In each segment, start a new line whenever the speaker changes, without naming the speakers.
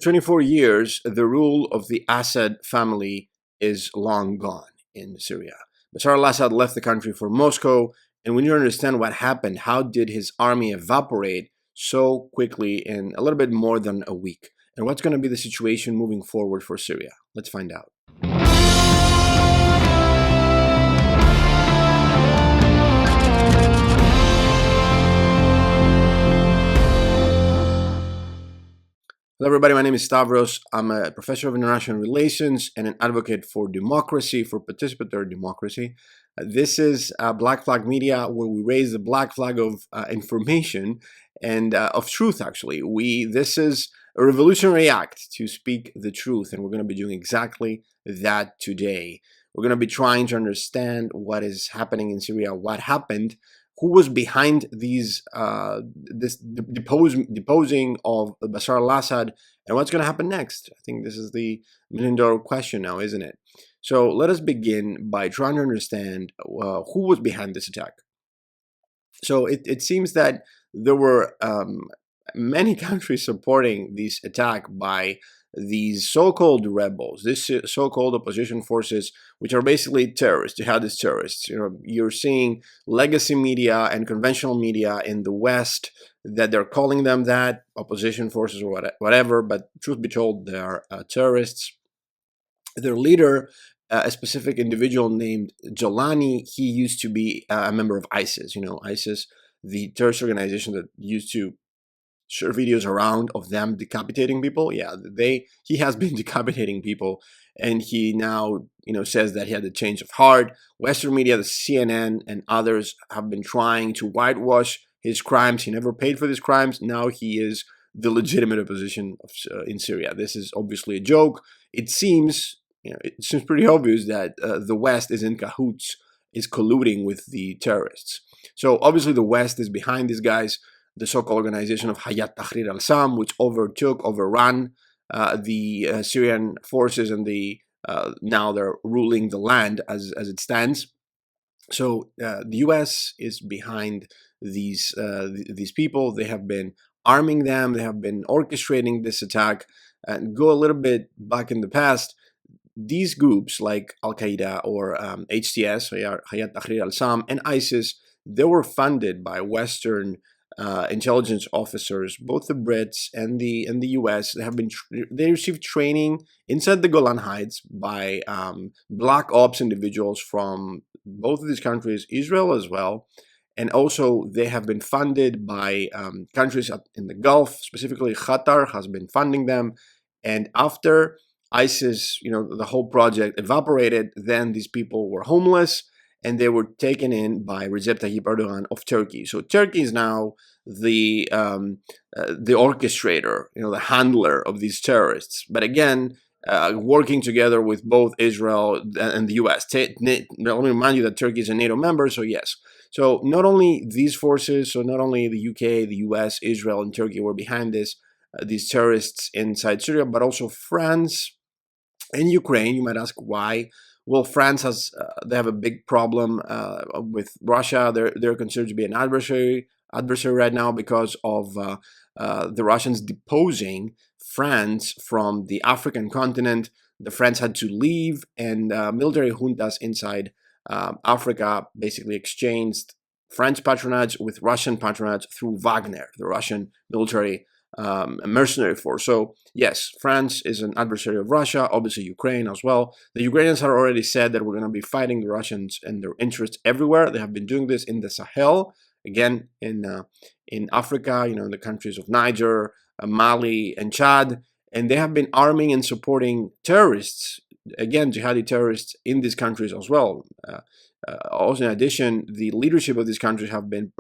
24 years, the rule of the Assad family is long gone in Syria. Bashar al-Assad left the country for Moscow, and we need to understand what happened. How did his army evaporate so quickly in a little bit more than a week? And what's going to be the situation moving forward for Syria? Let's find out. Hello, everybody. My name is Stavros. I'm a professor of international relations and an advocate for democracy, for participatory democracy. This is Black Flag Media, where we raise the black flag of information and of truth, actually. This is a revolutionary act to speak the truth, and we're going to be doing exactly that today. We're going to be trying to understand what is happening in Syria, what happened, who was behind this deposing of Bashar al-Assad, and what's going to happen next? I think this is the million-dollar question now, isn't it? So let us begin by trying to understand who was behind this attack. So it seems that there were many countries supporting this attack by these so-called rebels, these so-called opposition forces, which are basically terrorists, jihadist terrorists. You're seeing legacy media and conventional media in the West that they're calling them that, opposition forces or whatever, but truth be told, they are terrorists. Their leader, a specific individual named Jolani, he used to be a member of ISIS. ISIS, the terrorist organization that used to share videos around of them decapitating people. Yeah, he has been decapitating people, and he now says that he had a change of heart. Western media, the CNN and others, have been trying to whitewash his crimes. He never paid for these crimes. Now he is the legitimate opposition in Syria. This is obviously a joke. It seems pretty obvious that the West is in cahoots, is colluding with the terrorists. So obviously the West is behind these guys. The so-called organization of Hayat Tahrir al-Sham, which overran the Syrian forces, and now they're ruling the land as it stands. So the U.S. is behind these people. They have been arming them. They have been orchestrating this attack. And go a little bit back in the past, these groups like Al-Qaeda or HTS, Hayat Tahrir al-Sham, and ISIS, they were funded by Western intelligence officers, both the Brits and the U.S. They received training inside the Golan Heights by black ops individuals from both of these countries, Israel as well, and also they have been funded by countries in the Gulf, specifically Qatar has been funding them. And after ISIS, the whole project evaporated, then these people were homeless, and they were taken in by Recep Tayyip Erdogan of Turkey. So Turkey is now the orchestrator, the handler of these terrorists. But again, working together with both Israel and the U.S. Let me remind you that Turkey is a NATO member, so yes. So not only these forces, so not only the UK, the U.S., Israel, and Turkey were behind these terrorists inside Syria, but also France and Ukraine. You might ask why. Well, France they have a big problem with Russia. They're considered to be an adversary right now because of the Russians deposing France from the African continent. The French had to leave, and military juntas inside Africa basically exchanged French patronage with Russian patronage through Wagner, the Russian military mercenary force. So yes, France is an adversary of Russia, obviously Ukraine as well. The Ukrainians have already said that we're going to be fighting the Russians and their interests everywhere. They have been doing this in the Sahel, again in Africa, in the countries of Niger, Mali, and Chad, and they have been arming and supporting terrorists, again jihadi terrorists in these countries as well. Also, in addition, the leadership of these countries have been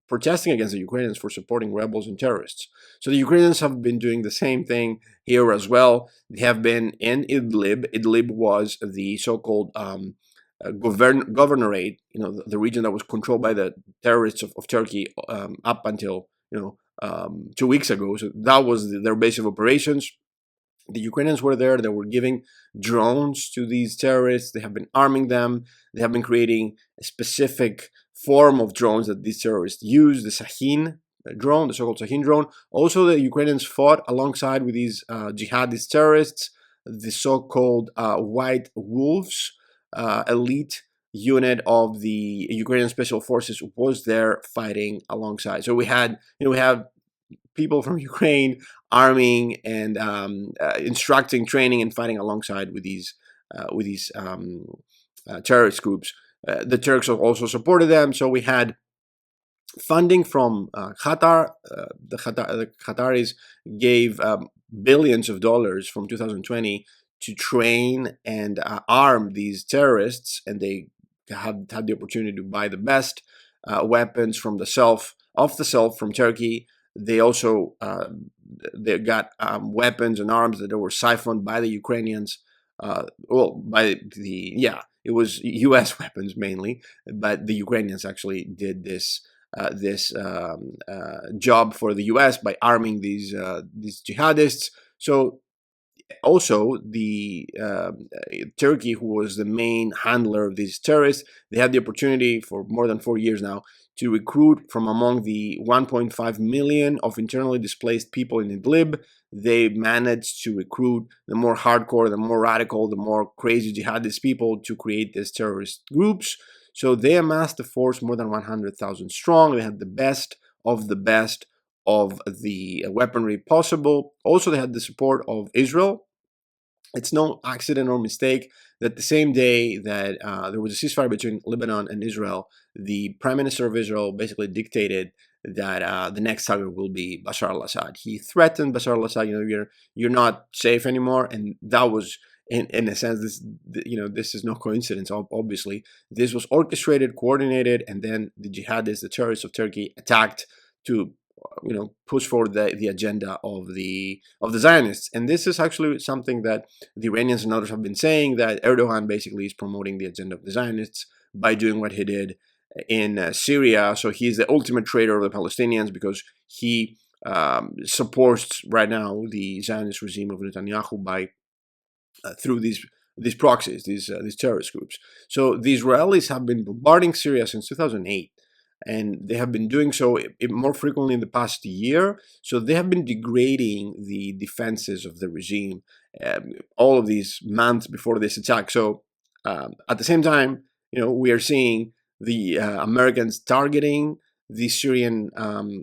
protesting against the Ukrainians for supporting rebels and terrorists. So the Ukrainians have been doing the same thing here as well. They have been in Idlib. Idlib was the so-called governorate, the region that was controlled by the terrorists of Turkey up until 2 weeks ago. So that was their base of operations. The Ukrainians were there. They were giving drones to these terrorists. They have been arming them. They have been creating a specific form of drones that these terrorists use, the Sahin drone, the so-called Sahin drone. Also, the Ukrainians fought alongside with these jihadist terrorists, the so-called White Wolves, elite unit of the Ukrainian special forces was there fighting alongside. So we had, we have people from Ukraine arming and instructing, training, and fighting alongside with these terrorist groups. The Turks also supported them. So we had funding from Qatar. The Qataris gave billions of dollars from 2020 to train and arm these terrorists, and they had the opportunity to buy the best weapons from off the shelf from Turkey. They also they got weapons and arms that were siphoned by the Ukrainians. It was U.S. weapons mainly, but the Ukrainians actually did this job for the U.S. by arming these jihadists. So also the Turkey, who was the main handler of these terrorists, they had the opportunity for more than 4 years now to recruit from among the 1.5 million of internally displaced people in Idlib. They managed to recruit the more hardcore, the more radical, the more crazy jihadist people to create these terrorist groups. So they amassed a force more than 100,000 strong. They had the best of the weaponry possible. Also, they had the support of Israel. It's no accident or mistake that the same day that there was a ceasefire between Lebanon and Israel, the Prime Minister of Israel basically dictated that the next target will be Bashar al-Assad. He threatened Bashar al-Assad, you're not safe anymore, and that was, in a sense, this is no coincidence. Obviously, this was orchestrated, coordinated, and then the jihadists, the terrorists of Turkey, attacked to push forward the agenda of the Zionists. And this is actually something that the Iranians and others have been saying, that Erdogan basically is promoting the agenda of the Zionists by doing what he did in Syria. So he's the ultimate traitor of the Palestinians because he supports right now the Zionist regime of Netanyahu by through these proxies, these terrorist groups. So the Israelis have been bombarding Syria since 2008. And they have been doing so more frequently in the past year. So they have been degrading the defenses of the regime all of these months before this attack. So at the same time, we are seeing the Americans targeting the Syrian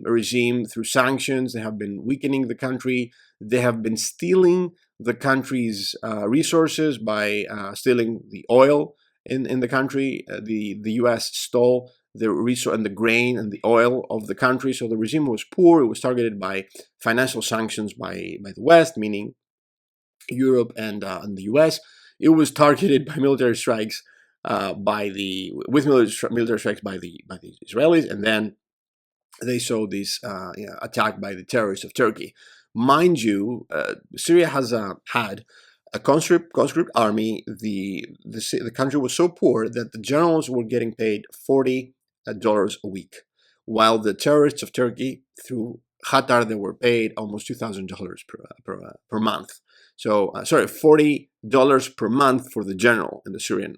regime through sanctions. They have been weakening the country. They have been stealing the country's resources by stealing the oil in the country. The U.S. stole the resource and the grain and the oil of the country. So the regime was poor. It was targeted by financial sanctions by the West, meaning Europe and the US. It was targeted by military strikes by the Israelis, and then they saw this attack by the terrorists of Turkey. Mind you, Syria has had a conscript army. The country was so poor that the generals were getting paid $40 a week, while the terrorists of Turkey, through Qatar, they were paid almost $2,000 per month. So $40 per month for the general in the Syrian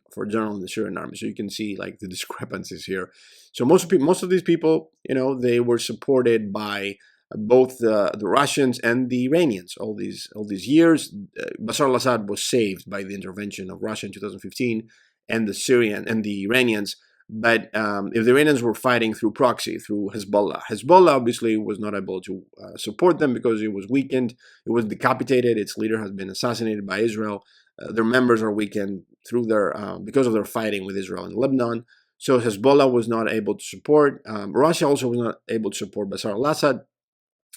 army. So you can see like the discrepancies here. So most of these people, they were supported by both the Russians and the Iranians all these years. Bashar al-Assad was saved by the intervention of Russia in 2015 and the Iranians. But if the Iranians were fighting through proxy, through Hezbollah obviously was not able to support them because it was weakened. It was decapitated. Its leader has been assassinated by Israel. Their members are weakened through because of their fighting with Israel in Lebanon. So Hezbollah was not able to support. Russia also was not able to support Bashar al-Assad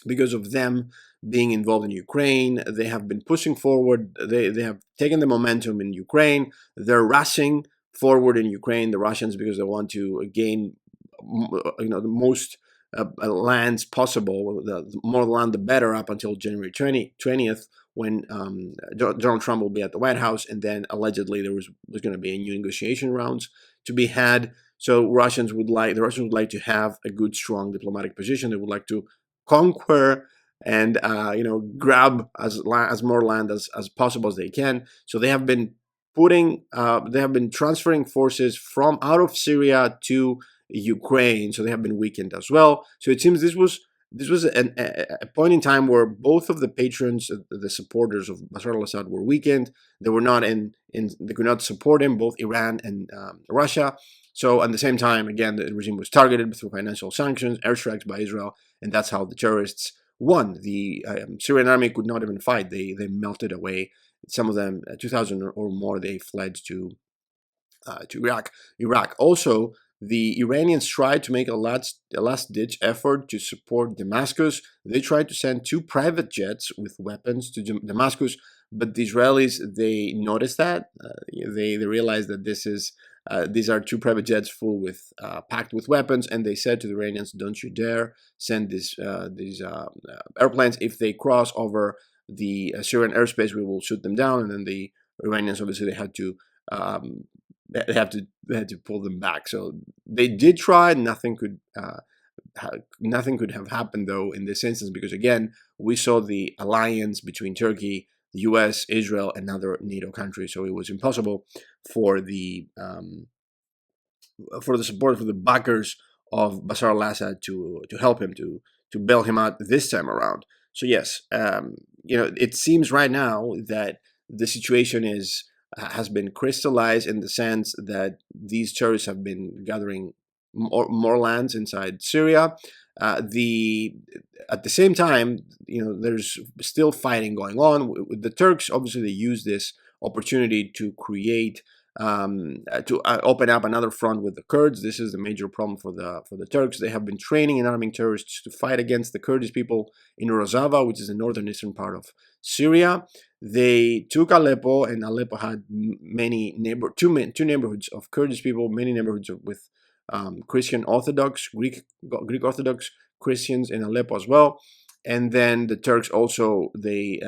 because of them being involved in Ukraine. They have been pushing forward. They have taken the momentum in Ukraine. They're rushing forward in Ukraine, the Russians, because they want to gain, the most lands possible. The more land, the better, up until January 20th, when Donald Trump will be at the White House, and then allegedly there was going to be a new negotiation rounds to be had. So the Russians would like to have a good, strong diplomatic position. They would like to conquer and grab as more land as possible as they can. So they have been transferring forces from out of Syria to Ukraine. So they have been weakened as well. So it seems this was this was a point in time where both of the patrons, the supporters of Bashar al-Assad, were weakened. They were not they could not support him, both Iran and Russia. So at the same time, again, the regime was targeted through financial sanctions, airstrikes by Israel, and that's how the terrorists won. The Syrian army could not even fight. They melted away. Some of them, 2,000 or more, they fled to Iraq. Also, the Iranians tried to make a last-ditch effort to support Damascus. They tried to send 2 private jets with weapons to Damascus, but the Israelis, they noticed that. They realized that these are 2 private jets packed with weapons, and they said to the Iranians, "Don't you dare send these airplanes. If they cross over the Syrian airspace, we will shoot them down." And then the Iranians, obviously, um, they had to pull them back. So they did try. Nothing could have happened though in this instance, because again, we saw the alliance between Turkey, the U.S., Israel, and other NATO countries. So it was impossible for the support, for the backers of Bashar al-Assad to help him, to bail him out this time around. So yes, it seems right now that the situation has been crystallized in the sense that these terrorists have been gathering more lands inside Syria. At the same time, there's still fighting going on with the Turks. Obviously, they use this opportunity to create to open up another front with the Kurds. This is the major problem for the Turks. They have been training and arming terrorists to fight against the Kurdish people in Rojava, which is the northern eastern part of Syria. They took Aleppo, and Aleppo had two neighborhoods of Kurdish people, many neighborhoods with Christian Orthodox, Greek Orthodox Christians in Aleppo as well. And then the Turks also they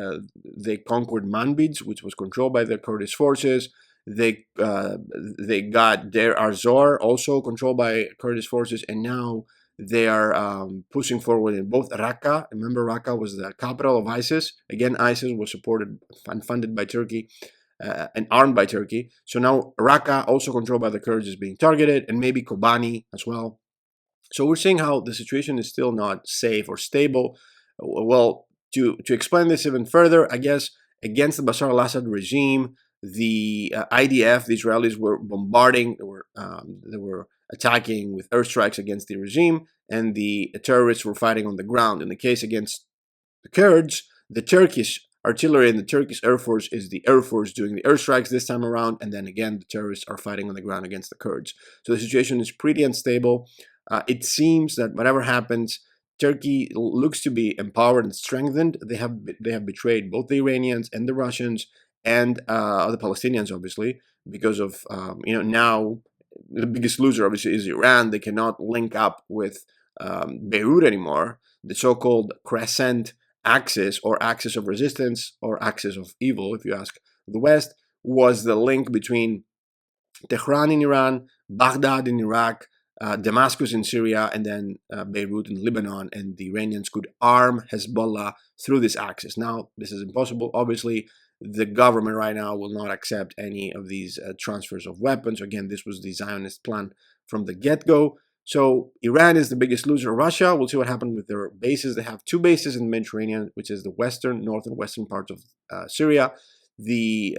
conquered Manbij, which was controlled by the Kurdish forces. They got Deir ar-Zor, also controlled by Kurdish forces, and now they are pushing forward in both Raqqa. Remember, Raqqa was the capital of ISIS. Again, ISIS was supported and funded by Turkey and armed by Turkey. So now Raqqa, also controlled by the Kurds, is being targeted, and maybe Kobani as well. So we're seeing how the situation is still not safe or stable. Well, to explain this even further, I guess against the Bashar al-Assad regime, the IDF, the Israelis, were bombarding, they were attacking with airstrikes against the regime, and the terrorists were fighting on the ground. In the case against the Kurds, the Turkish artillery and the Turkish Air Force is the Air Force doing the airstrikes this time around, and then again the terrorists are fighting on the ground against the Kurds. So the situation is pretty unstable. It seems that whatever happens, Turkey looks to be empowered and strengthened. They have betrayed both the Iranians and the Russians and the Palestinians, obviously, because of now the biggest loser obviously is Iran. They cannot link up with Beirut anymore. The so-called crescent axis, or axis of resistance, or axis of evil, if you ask the West, was the link between Tehran in Iran, Baghdad in Iraq, Damascus in Syria, and then Beirut in Lebanon, and the Iranians could arm Hezbollah through this axis. Now, this is impossible. Obviously, the government right now will not accept any of these transfers of weapons. Again, this was the Zionist plan from the get-go. So Iran is the biggest loser. Russia, we'll see what happens with their bases. They have 2 bases in the Mediterranean, which is the north and western parts of Syria. The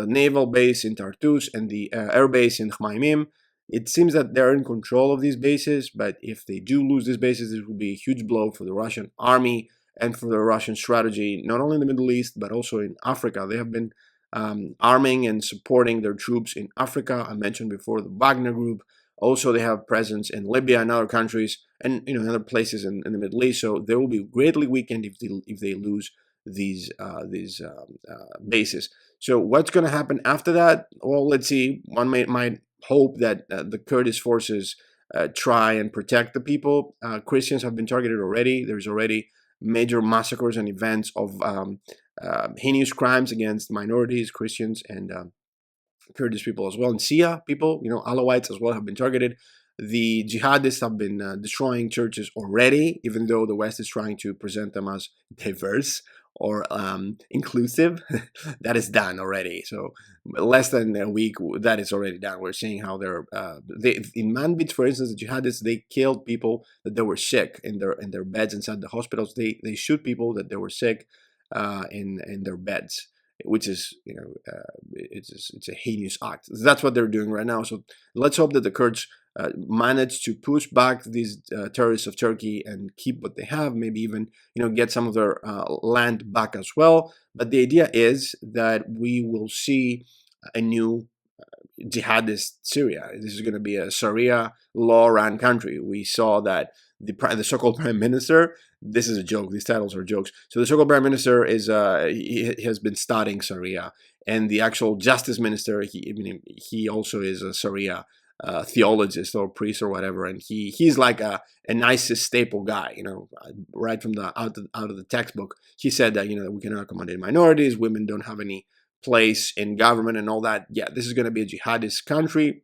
naval base in Tartus and the air base in Khmaimim. It seems that they're in control of these bases, but if they do lose these bases, this will be a huge blow for the Russian army and for the Russian strategy, not only in the Middle East, but also in Africa. They have been arming and supporting their troops in Africa. I mentioned before the Wagner Group. Also, they have presence in Libya and other countries, and other places in the Middle East. So they will be greatly weakened if they lose these bases. So what's going to happen after that? Well, let's see. One might hope that the Kurdish forces try and protect the people. Christians have been targeted already. There's already major massacres and events of heinous crimes against minorities, Christians, and Kurdish people as well. And Shia people, Alawites as well, have been targeted. The jihadists have been destroying churches already, even though the West is trying to present them as diverse inclusive, that is done already. So less than a week, that is already done. We're seeing how they in Manbij, for instance, the jihadists, they killed people that they were sick in their beds inside the hospitals. They shoot people that they were sick in their beds, which is, it's a heinous act. That's what they're doing right now. So let's hope that the Kurds manage to push back these terrorists of Turkey and keep what they have, maybe even get some of their land back as well. But the idea is that we will see a new jihadist Syria. This is going to be a Sharia law-run country. We saw that the so-called prime minister. This is a joke. These titles are jokes. So the so-called prime minister is he has been studying Sharia, and the actual justice minister, he also is a Sharia theologist or priest or whatever, and he's like an ISIS staple guy, right from the out of the textbook. He said that that we cannot accommodate minorities, women don't have any place in government and all that. Yeah, this is going to be a jihadist country,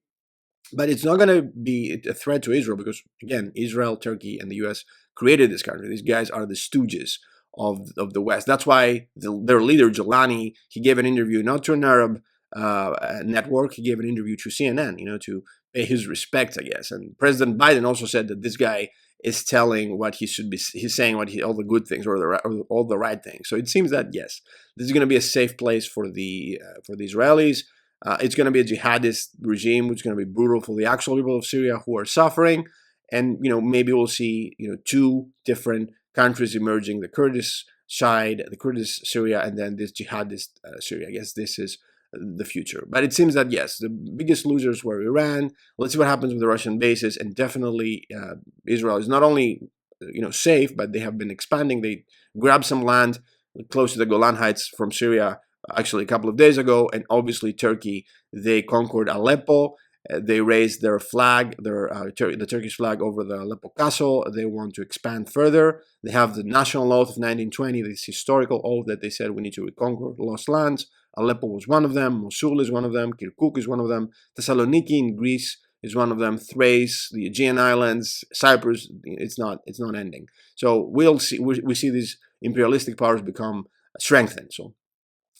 but it's not going to be a threat to Israel because, again, Israel, Turkey, and the U.S. created this country. These guys are the stooges of the West. That's why their leader, Jelani, he gave an interview not to an Arab network. He gave an interview to CNN, to pay his respects, I guess. And President Biden also said that this guy is telling what he should be. He's saying all the good things or all the right things. So it seems that yes, this is going to be a safe place for the Israelis. It's going to be a jihadist regime, which is going to be brutal for the actual people of Syria who are suffering. And maybe we'll see two different countries emerging: the Kurdish side, the Kurdish Syria, and then this jihadist Syria. I guess this is the future. But it seems that yes, the biggest losers were Iran. Let's see what happens with the Russian bases, and definitely Israel is not only safe, but they have been expanding. They grabbed some land close to the Golan Heights from Syria actually a couple of days ago, and obviously Turkey, they conquered Aleppo. They raised their flag, the Turkish flag over the Aleppo castle. They want to expand further. They have the national oath of 1920, this historical oath that they said we need to reconquer lost lands. Aleppo was one of them. Mosul is one of them. Kirkuk is one of them. Thessaloniki in Greece is one of them. Thrace, the Aegean Islands, Cyprus. It's not ending. So we'll see. We see these imperialistic powers become strengthened. So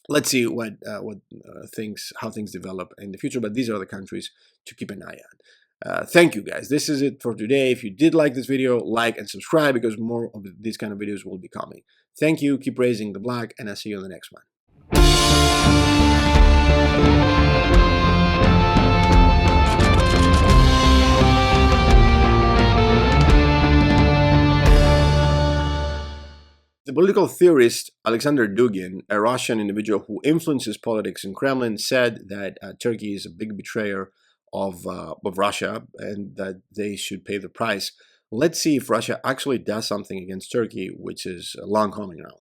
let's see how things develop in the future. But these are the countries to keep an eye on. Thank you, guys. This is it for today. If you did like this video, like and subscribe because more of these kind of videos will be coming. Thank you. Keep raising the black, and I'll see you on the next one. The political theorist Alexander Dugin, a Russian individual who influences politics in Kremlin, said that Turkey is a big betrayer of Russia and that they should pay the price. Let's see if Russia actually does something against Turkey, which is long coming now.